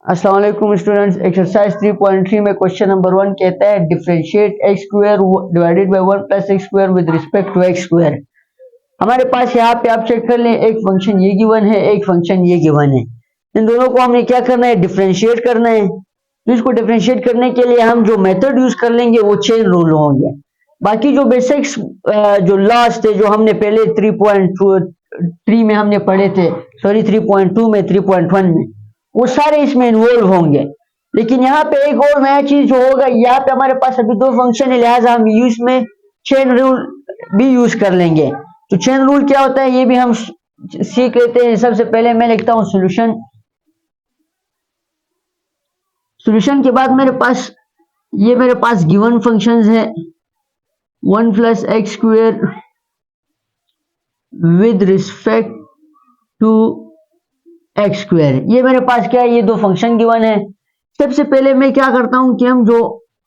अस्सलाम वालेकुम students. Exercise 3.3 में क्वेश्चन नंबर 1 कहता है differentiate x square divided by 1 plus x square with respect to x square. हमारे पास यहाँ पे आप चेक कर लें, एक फंक्शन ये गिवन है, एक फंक्शन ये गिवन है। इन दोनों को हमने क्या करना है, डिफरेंशिएट करना है। तो इसको डिफरेंशिएट करने के लिए हम जो मेथड यूज कर लेंगे वो चेन रूल होंगे। बाकी जो बेसिक्स जो लॉस थे जो हमने पहले 3.3 में हमने पढ़े थे, सॉरी 3.2 में, 3.1 में, वो सारे इसमें इन्वॉल्व होंगे। लेकिन यहाँ पे एक और नया चीज जो होगा, यहाँ पे हमारे पास अभी दो फंक्शन है, लिहाजा हम यूज में चेन रूल भी यूज कर लेंगे। तो चेन रूल क्या होता है ये भी हम सीख लेते हैं। सबसे पहले मैं लिखता हूं सॉल्यूशन। सॉल्यूशन के बाद मेरे पास गिवन फंक्शंस है 1 plus x square with respect to x square. ये मेरे पास क्या है, ये दो फंक्शन गिवन है। सबसे पहले मैं क्या करता हूं कि हम जो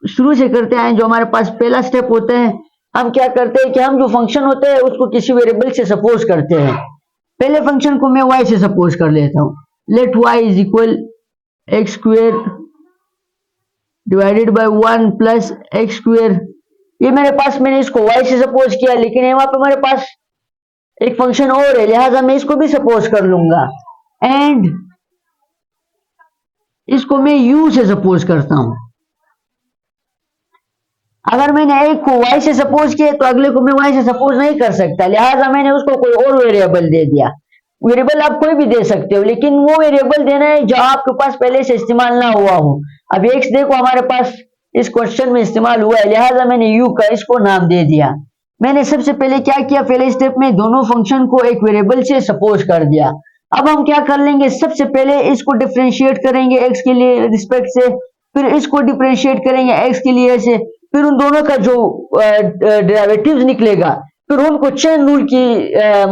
शुरू से करते आए, जो हमारे पास पहला स्टेप होता है, हम क्या करते हैं कि हम जो फंक्शन होता है उसको किसी वेरिएबल से सपोज करते हैं। पहले फंक्शन को मैं y से सपोज कर लेता हूं। Let y is equal x square divided by 1 plus x square. ये मेरे पास, मैंने इसको y से सपोज किया, लेकिन यहाँ पे मेरे पास एक फंक्शन और है, लिहाजा मैं इसको भी सपोज कर लूंगा। एंड इसको मैं u से सपोज करता हूं। अगर मैंने एक को y से सपोज किया तो अगले को मैं y से सपोज नहीं कर सकता, लिहाजा मैंने उसको कोई और वेरिएबल दे दिया। वेरिएबल आप कोई भी दे सकते हो, लेकिन वो वेरिएबल देना है जो आपके पास पहले से इस्तेमाल ना हुआ हो। अब x देखो हमारे पास इस क्वेश्चन में इस्तेमाल हुआ है, लिहाजा मैंने u का इसको नाम दे दिया। मैंने सबसे पहले क्या किया, पहले स्टेप में दोनों फंक्शन को एक वेरिएबल से सपोज कर दिया। अब हम क्या कर लेंगे, सबसे पहले इसको डिफरेंशिएट करेंगे x के लिए रिस्पेक्ट से, फिर इसको डिफरेंशिएट करेंगे x के लिए से, फिर उन दोनों का जो डेरिवेटिव्स निकलेगा, फिर उनको चेन रूल की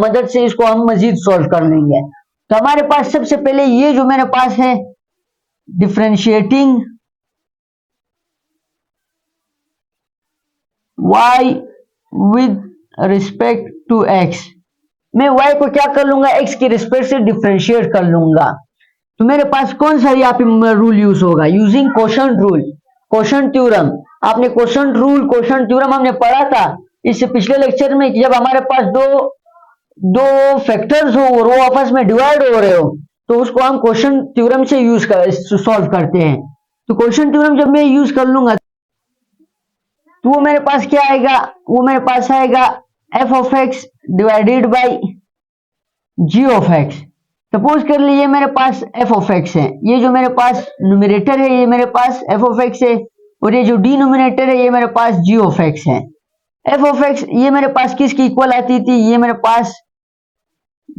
मदद से इसको हम मजीद सॉल्व कर लेंगे। तो हमारे पास सबसे पहले ये जो मेरे पास है differentiating y with respect to x, मैं y को क्या कर लूंगा, x की रिस्पेक्ट से डिफरेंशिएट कर लूंगा। तो मेरे पास कौन सा यहाँ पे रूल यूज होगा, using quotient rule, quotient theorem. आपने कोशेंट रूल, कोशेंट थ्योरम हमने पढ़ा था इससे पिछले लेक्चर में कि जब हमारे पास दो फैक्टर्स हो और वो आपस में डिवाइड हो रहे हो तो उसको हम कोशेंट थ्योरम से सॉल्व करते हैं। तो कोशेंट थ्योरम जब मैं यूज कर लूंगा तो वो मेरे पास क्या आएगा, वो मेरे पास आएगा f of x divided by g of x. Suppose कर लीजिए मेरे पास एफ ऑफ एक्स है, ये जो मेरे पास न्यूमरेटर है ये मेरे पास एफ ऑफ एक्स है, और ये जो डिनोमिनेटर है ये मेरे पास जी ऑफ एक्स है। एफ ऑफ एक्स ये मेरे पास किसकी इक्वल आती थी, ये मेरे पास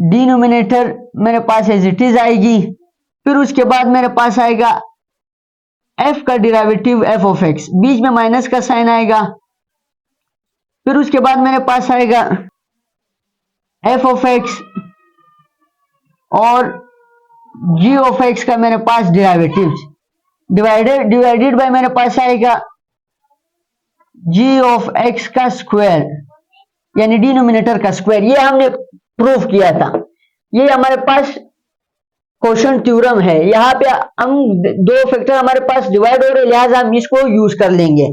डिनोमिनेटर मेरे पास एज इट इज आएगी। फिर उसके बाद मेरे पास आएगा एफ का डेरिवेटिव एफ ऑफ एक्स, बीच में माइनस का साइन आएगा। फिर उसके बाद मेरे पास आएगा एफ ऑफ एक्स और जी ऑफ एक्स का मेरे पास डेरिवेटिव डिवाइडेड बाय मेरे पास आएगा जी ऑफ एक्स का स्क्वायर, यानी डिनोमिनेटर का स्क्वायर। ये हमने प्रूफ किया था, ये हमारे पास कोशेंट थ्योरम है। यहाँ पे हम दो फैक्टर हमारे पास डिवाइड हो रहे, लिहाजा हम इसको यूज कर लेंगे।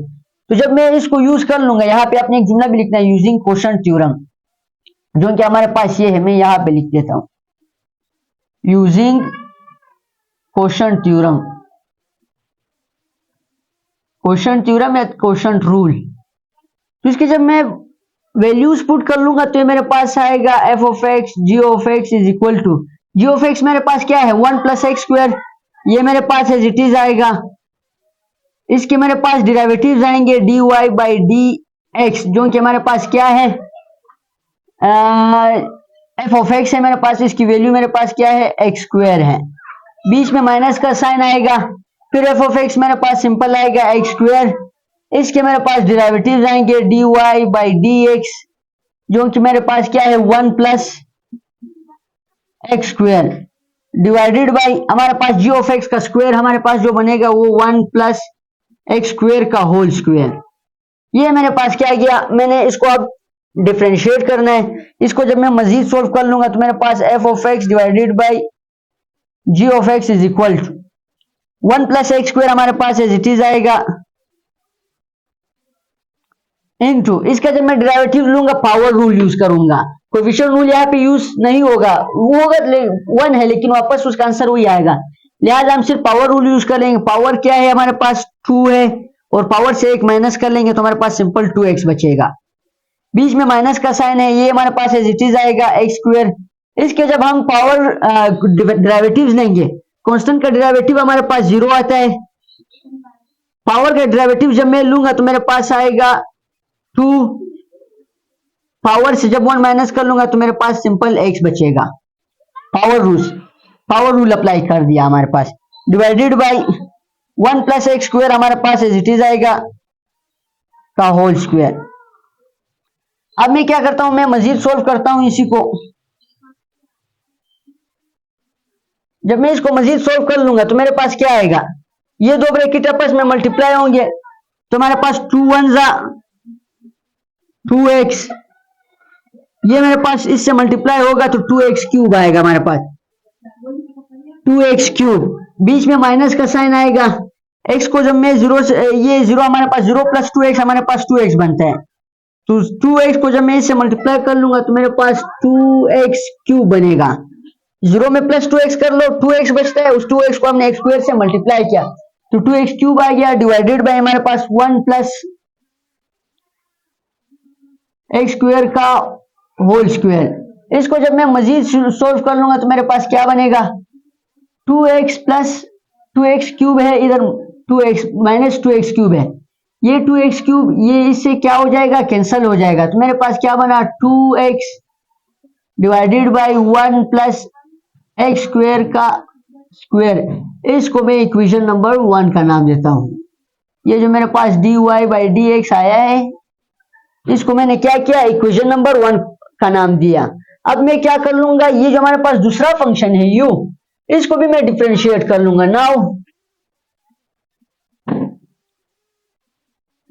तो जब मैं इसको यूज कर लूंगा, यहाँ पे आपने एक जुमला भी लिखना है यूजिंग कोशेंट थ्योरम, जो कि हमारे पास ये है, मैं यहाँ पे लिख देता हूं using quotient theorem, quotient theorem या कोशेंट रूल। तो इसके जब मैं वैल्यूज पुट कर लूंगा तो ये मेरे पास आएगा f of x g of x is equal to, g of x मेरे पास क्या है 1 प्लस एक्स स्क्वायर, ये मेरे पास एज इट इज आएगा। इसके मेरे पास डेरिवेटिव्स आएंगे d y by d x, जो कि हमारे पास क्या है एफ ऑफ एक्स है मेरे पास, इसकी वैल्यू मेरे पास क्या है एक्स स्क्वायर है, बीच में माइनस का साइन आएगा। फिर एफ ऑफ एक्स मेरे पास सिंपल आएगा एक्स स्क्वायर, इसके मेरे पास डेरिवेटिव्स आएंगे d y by d x, जो कि मेरे पास क्या है 1 plus x square divided by हमारे पास जी ऑफ एक्स का स्क्वायर हमारे पास जो बनेगा वो 1 प्लस एक्स स्क्वायर का होल स्क्वायर। ये मेरे पास क्या गया, मैंने इसको अब डिफरेंशिएट करना है। इसको जब मैं मजीद सोल्व कर लूंगा तो मेरे पास f of x divided by g of x is equal to, 1 plus x square हमारे पास एज इट इज आएगा, इनटू इसका जब मैं डेरिवेटिव लूंगा पावर रूल यूज करूंगा, कोएफिशिएंट रूल यहाँ पे यूज नहीं होगा, वो होगा 1 है लेकिन वापस उसका आंसर वही आएगा, लिहाजा हम सिर्फ पावर रूल यूज कर लेंगे। पावर क्या है हमारे पास 2 है और पावर से एक माइनस कर लेंगे तो हमारे पास सिंपल 2x बचेगा, बीच में माइनस का साइन है, ये हमारे पास एज इट इज आएगा एक्स स्क्वायर। इसके जब हम पावर डेरिवेटिव्स लेंगे, कांस्टेंट का डेरिवेटिव हमारे पास 0 आता है, पावर का डेरिवेटिव जब मैं लूंगा तो मेरे पास आएगा 2, पावर से जब 1 माइनस कर लूंगा तो मेरे पास सिंपल x बचेगा। पावर रूल अप्लाई कर दिया हमारे पास, divided by 1 plus x square हमारे पास एज इट इज आएगा का होल स्क्वायर। अब मैं क्या करता हूं, मैं मजीद सोल्व करता हूं इसी को, जब मैं इसको मजीद सोल्व कर लूंगा तो मेरे पास क्या आएगा, ये दो ब्रैकेट आपस में मल्टीप्लाई होंगे तो हमारे पास 2 1 जा 2x, ये मेरे पास इससे मल्टीप्लाई होगा तो 2x क्यूब आएगा हमारे पास, 2x क्यूब, बीच में माइनस का साइन आएगा, x को जब मैं 0 से ये 0 हमारे पास 0 प्लस 2x हमारे पास 2x बनता है, तो 2x को जब मैं इससे मल्टीप्लाई कर लूंगा तो मेरे पास 2x क्यूब बनेगा, 0 में प्लस 2x कर लो 2x बचता है, उस 2x को हमने x स्क्वायर से मल्टीप्लाई किया तो 2x क्यूब आ गया, डिवाइडेड बाय हमारे पास 1 प्लस एक्स स्क्वायर का होल स्क्वायर। इसको जब मैं मजीद सोल्व कर लूंगा तो मेरे पास क्या बनेगा, 2x प्लस 2x क्यूब है, इधर 2x माइनस 2x क्यूब है, ये 2x क्यूब ये इससे क्या हो जाएगा, कैंसिल हो जाएगा, तो मेरे पास क्या बना 2x divided by 1 plus x square का स्क्वायर। इसको मैं इक्वेशन नंबर 1 का नाम देता हूं। ये जो मेरे पास dy बाई डी एक्स आया है, इसको मैंने क्या किया, इक्वेशन नंबर 1 का नाम दिया। अब मैं क्या कर लूंगा, ये जो हमारे पास दूसरा फंक्शन है u, इसको भी मैं डिफरेंशिएट कर लूंगा। Now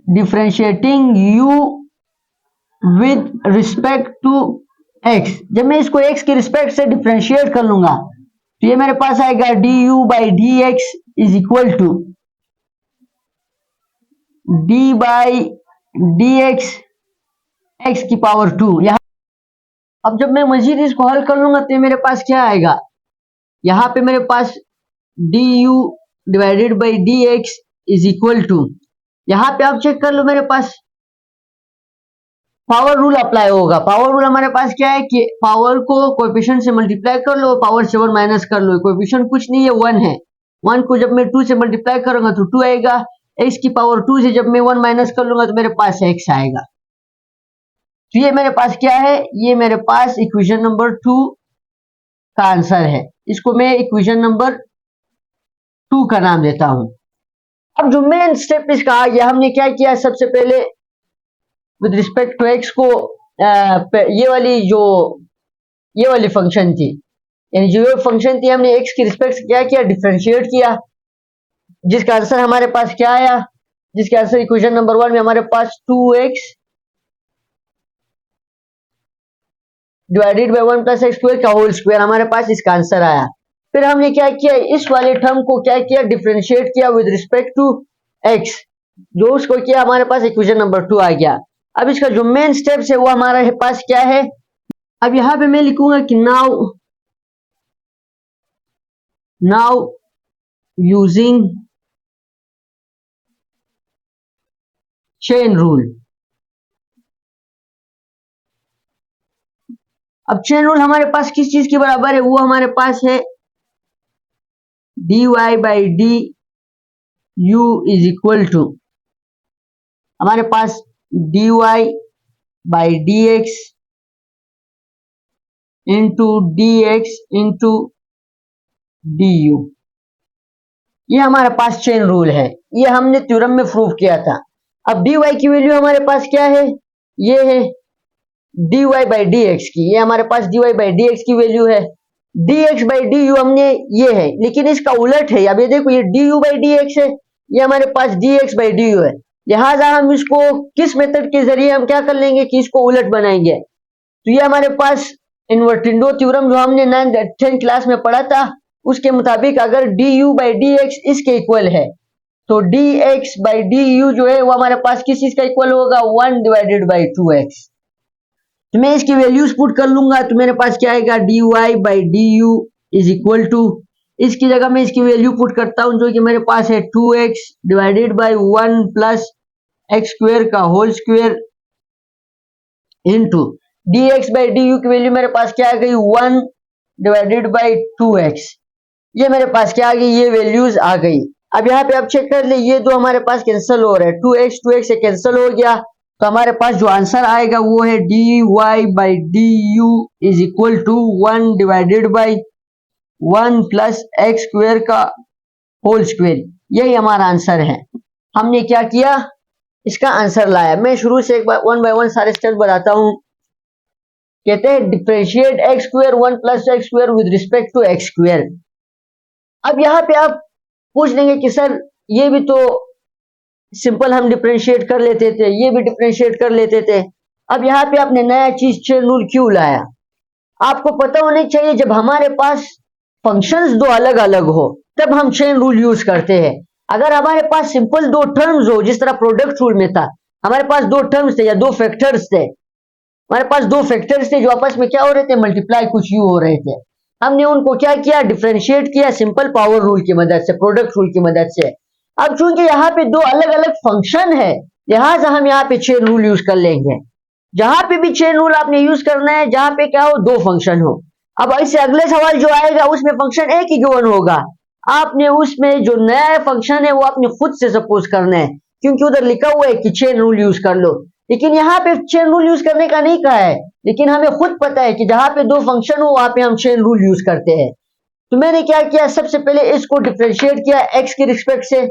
differentiating u with respect to x, जब मैं इसको x के रिस्पेक्ट से डिफरेंशिएट कर लूंगा तो ये मेरे पास आएगा du by d x is equal to d by d x x की पावर 2। यहां अब जब मैं मजीद इसको हल कर लूंगा तो मेरे पास क्या आएगा, यहां पे मेरे पास du divided by d x is equal to, यहां पे आप चेक कर लो मेरे पास पावर रूल अप्लाई होगा। पावर रूल हमारे पास क्या है कि पावर को कोएफिशिएंट से मल्टीप्लाई कर लो, पावर से 1 माइनस कर लो, कोएफिशिएंट कुछ नहीं है 1 है, 1 को जब मैं 2 से मल्टीप्लाई करूंगा तो 2 आएगा, x की पावर 2 से जब मैं 1 माइनस कर लूंगा तो मेरे पास x आएगा। तो ये मेरे पास क्या है, ये मेरे पास इक्वेशन नंबर 2 का आंसर है, इसको मैं इक्वेशन नंबर 2 का नाम देता हूं। अब जो मेन स्टेप इसका आ गया, हमने क्या किया, सबसे पहले विद रिस्पेक्ट टू एक्स को ये वाली फंक्शन थी, यानी जो फंक्शन थी हमने एक्स की रिस्पेक्ट से क्या किया, डिफरेंशिएट किया, जिसका आंसर हमारे पास क्या आया, जिसका आंसर इक्वेशन नंबर 1 में हमारे पास 2x divided by 1 plus x square का होल स्क्वायर हमारे पास इसका आंसर आया। फिर हमने क्या किया, इस वाले टर्म को क्या किया, डिफरेंशिएट किया विद रिस्पेक्ट टू x, जो उसको किया हमारे पास इक्वेशन नंबर 2 आ गया। अब इसका जो मेन स्टेप्स है वो हमारे पास क्या है, अब यहां पे मैं लिखूंगा कि नाउ यूजिंग चेन रूल। अब चेन रूल हमारे पास किस चीज के बराबर है, वो हमारे पास है dy by d u is equal to हमारे पास dy by d x into d x into d u. ये हमारे पास चेन रूल है, ये हमने थ्योरम में प्रूव किया था। अब dy की वैल्यू हमारे पास क्या है, ये है dy बाई डी एक्स की, ये हमारे पास dy बाई डी एक्स की वैल्यू है, dx बाई डी यू हमने ये है, लेकिन इसका उलट है। अब ये देखो, ये du बाई डी एक्स है, ये हमारे पास dx बाई डी यू है, लिहाजा हम इसको किस मेथड के जरिए हम क्या कर लेंगे कि इसको उलट बनाएंगे। तो ये हमारे पास इन्वर्टिंडो थ्योरम जो हमने 9th 10th क्लास में पढ़ा था, उसके मुताबिक अगर du बाई डी एक्स इसके इक्वल है तो dx बाई du जो है वो हमारे पास किस चीज का इक्वल होगा 1 डिवाइडेड बाई 2x। तो मैं इसकी वैल्यूज पुट कर लूंगा तो मेरे पास क्या आएगा dy by du is equal to, इसकी जगह मैं इसकी वैल्यू पुट करता हूं जो कि मेरे पास है 2x divided by 1 plus x square का whole square into dx by du की वैल्यू मेरे पास क्या आ गई 1 डिवाइडेड बाई 2x। ये मेरे पास क्या आ गई, ये वैल्यूज आ गई। अब यहाँ पे आप चेक कर ले, ये दो हमारे पास कैंसिल हो रहा है, 2x से कैंसिल हो गया तो हमारे पास जो आंसर आएगा वो है dy by du is equal to 1 divided by 1 plus x square का होल स्क्वेयर। यही हमारा आंसर है। हमने क्या किया, इसका आंसर लाया। मैं शुरू से एक बार 1 बाय 1 सारे स्टेप बताता हूं। कहते हैं differentiate x square 1 plus x square with respect to x square. अब यहाँ पे आप पूछ लेंगे कि सर ये भी तो सिंपल हम डिफरेंशिएट कर लेते थे, ये भी डिफरेंशिएट कर लेते थे, अब यहाँ पे आपने नया चीज चेन रूल क्यों लाया? आपको पता होना चाहिए जब हमारे पास फंक्शंस दो अलग अलग हो तब हम चेन रूल यूज करते हैं। अगर हमारे पास सिंपल दो टर्म्स हो, जिस तरह प्रोडक्ट रूल में था, हमारे पास दो टर्म्स थे या दो फैक्टर्स थे, हमारे पास दो फैक्टर्स थे जो आपस में क्या हो रहे थे, मल्टीप्लाई कुछ यू हो रहे थे। हमने उनको क्या किया, डिफरेंशिएट किया सिंपल पावर रूल की मदद से, प्रोडक्ट रूल की मदद से। अब चूंकि यहाँ पे दो अलग अलग फंक्शन है लिहाजा हम यहाँ पे चेन रूल यूज कर लेंगे। जहां पे भी चेन रूल आपने यूज करना है जहां पे क्या हो, दो फंक्शन हो। अब इससे अगले सवाल जो आएगा उसमें फंक्शन एक ही गिवन होगा, आपने उसमें जो नया फंक्शन है वो आपने खुद से सपोज करना है, क्योंकि उधर लिखा हुआ है कि चेन रूल यूज कर लो, लेकिन यहाँ पे चेन रूल यूज करने का नहीं कहा है, लेकिन हमें खुद पता है कि जहां पे दो फंक्शन हो वहां पे हम चेन रूल यूज करते हैं। तो मैंने क्या किया, सबसे पहले इसको डिफरेंशिएट किया एक्स के रिस्पेक्ट से।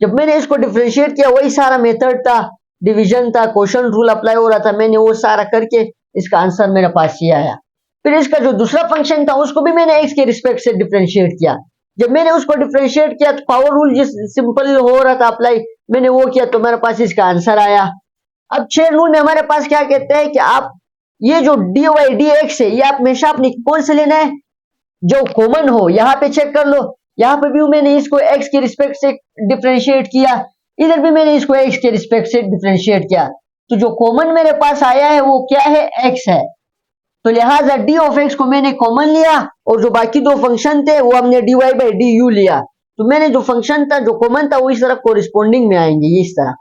जब मैंने इसको डिफरेंशिएट किया वही सारा मेथड था, डिवीजन था, क्वोशंट रूल अप्लाई हो रहा था, मैंने वो सारा करके इसका आंसर मेरे पास ये आया। फिर इसका जो दूसरा फंक्शन था उसको भी मैंने एक्स के रिस्पेक्ट से डिफरेंशिएट किया। जब मैंने उसको डिफरेंशिएट किया तो पावर रूल जिस सिंपल हो रहा था अप्लाई, मैंने वो किया तो मेरे पास इसका आंसर आया। अब चेन रूल में हमारे पास क्या कहते हैं कि आप ये जो डी वाई डी एक्स है ये आप हमेशा अपने कौन से लेना है, जो कॉमन हो। यहाँ पे चेक कर लो, यहाँ पे भी मैंने इसको एक्स के रिस्पेक्ट से डिफरेंशिएट किया, इधर भी मैंने इसको एक्स के रिस्पेक्ट से डिफरेंशिएट किया, तो जो कॉमन मेरे पास आया है वो क्या है, एक्स है। तो लिहाजा डी ऑफ एक्स को मैंने कॉमन लिया और जो बाकी दो फंक्शन थे वो हमने d y by d u लिया। तो मैंने जो फंक्शन था जो कॉमन था वो इस तरह कोरिस्पोंडिंग में आएंगे, ये इस तरह,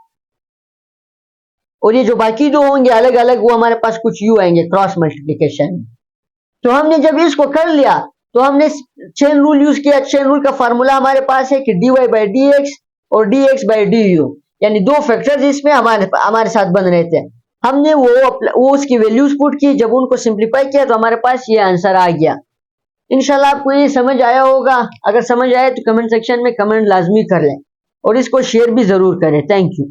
और ये जो बाकी दो होंगे अलग अलग वो हमारे पास कुछ यू आएंगे क्रॉस मल्टीप्लीकेशन। तो हमने जब इसको कर लिया तो हमने चेन रूल यूज किया। चेन रूल का फार्मूला हमारे पास है कि d y by d x और d x by d u, यानी दो फैक्टर्स इसमें हमारे साथ बन रहे थे। हमने वो उसकी वैल्यूज पुट की, जब उनको सिंप्लीफाई किया तो हमारे पास ये आंसर आ गया। इंशाल्लाह आपको ये समझ आया होगा। अगर समझ आए तो कमेंट सेक्शन में कमेंट लाजमी कर लें और इसको शेयर भी जरूर करें। Thank you.